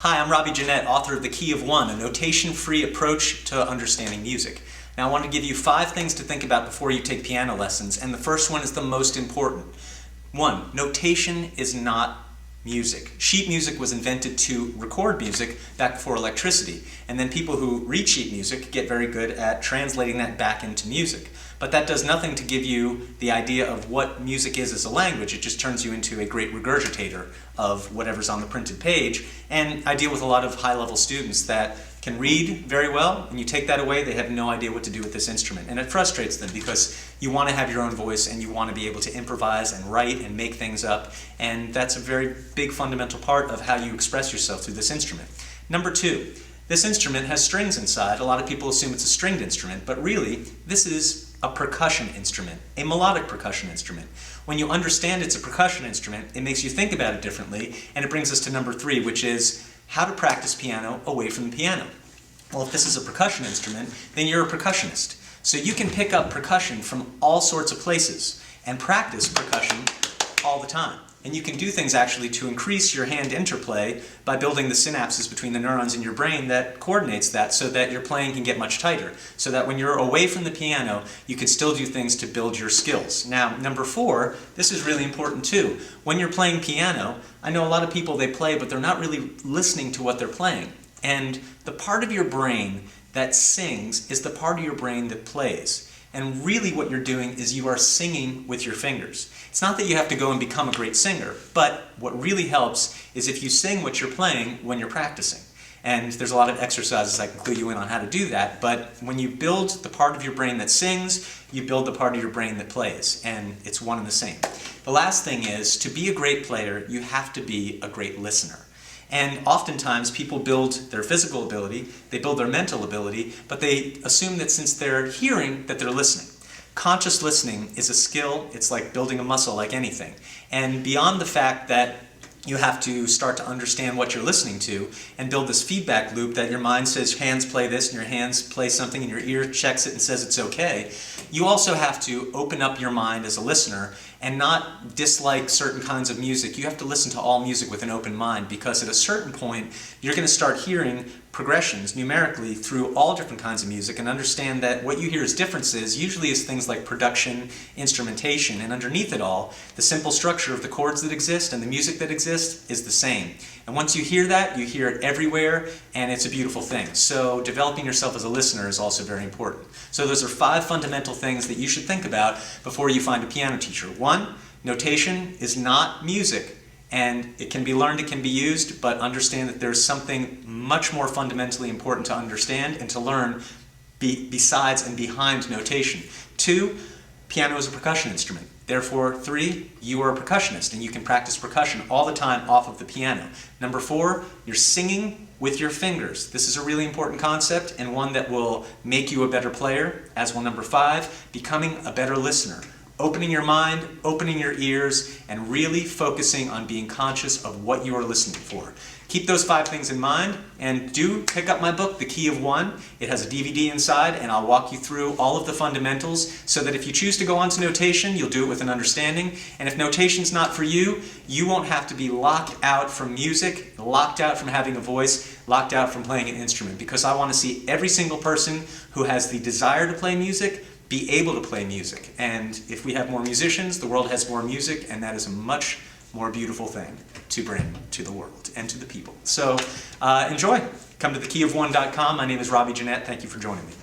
Hi, I'm Robbie Gennet, author of The Key of One, a notation-free approach to understanding music. Now I want to give you 5 things to think about before you take piano lessons, and the first one is the most important. 1. Notation is not music. Sheet music was invented to record music back before electricity, and then people who read sheet music get very good at translating that back into music. But that does nothing to give you the idea of what music is as a language. It just turns you into a great regurgitator of whatever's on the printed page. And I deal with a lot of high-level students that can read very well, and you take that away, they have no idea what to do with this instrument. And it frustrates them because you want to have your own voice and you want to be able to improvise and write and make things up, and that's a very big fundamental part of how you express yourself through this instrument. Number 2, this instrument has strings inside. A lot of people assume it's a stringed instrument, but really, this is a percussion instrument, a melodic percussion instrument. When you understand it's a percussion instrument, it makes you think about it differently, and it brings us to number 3, which is how to practice piano away from the piano. Well, if this is a percussion instrument, then you're a percussionist. So you can pick up percussion from all sorts of places and practice percussion all the time. And you can do things actually to increase your hand interplay by building the synapses between the neurons in your brain that coordinates that so that your playing can get much tighter. So that when you're away from the piano, you can still do things to build your skills. Now, number 4, this is really important too. When you're playing piano, I know a lot of people, they play, but they're not really listening to what they're playing. And the part of your brain that sings is the part of your brain that plays. And really what you're doing is you are singing with your fingers. It's not that you have to go and become a great singer, but what really helps is if you sing what you're playing when you're practicing. And there's a lot of exercises I can clue you in on how to do that, but when you build the part of your brain that sings, you build the part of your brain that plays, and it's one and the same. The last thing is, to be a great player, you have to be a great listener. And oftentimes people build their physical ability, they build their mental ability, but they assume that since they're hearing, that they're listening. Conscious listening is a skill. It's like building a muscle, like anything. And beyond the fact that you have to start to understand what you're listening to and build this feedback loop that your mind says hands play this and your hands play something and your ear checks it and says it's okay, you also have to open up your mind as a listener and not dislike certain kinds of music. You have to listen to all music with an open mind, because at a certain point you're going to start hearing progressions numerically through all different kinds of music and understand that what you hear as differences usually is things like production, instrumentation, and underneath it all, the simple structure of the chords that exist and the music that exists is the same. And once you hear that, you hear it everywhere, and it's a beautiful thing. So developing yourself as a listener is also very important. So those are 5 fundamental things that you should think about before you find a piano teacher. 1, notation is not music. And it can be learned, it can be used, but understand that there's something much more fundamentally important to understand and to learn besides and behind notation. 2, piano is a percussion instrument. Therefore, 3, you are a percussionist and you can practice percussion all the time off of the piano. Number 4, you're singing with your fingers. This is a really important concept and one that will make you a better player. As will number 5, becoming a better listener. Opening your mind, opening your ears, and really focusing on being conscious of what you are listening for. Keep those 5 things in mind, and do pick up my book, The Key of One. It has a DVD inside, and I'll walk you through all of the fundamentals so that if you choose to go on to notation, you'll do it with an understanding. And if notation's not for you, you won't have to be locked out from music, locked out from having a voice, locked out from playing an instrument, because I want to see every single person who has the desire to play music be able to play music. And if we have more musicians, the world has more music, and that is a much more beautiful thing to bring to the world and to the people. So enjoy. Come to thekeyofone.com. My name is Robbie Gennet. Thank you for joining me.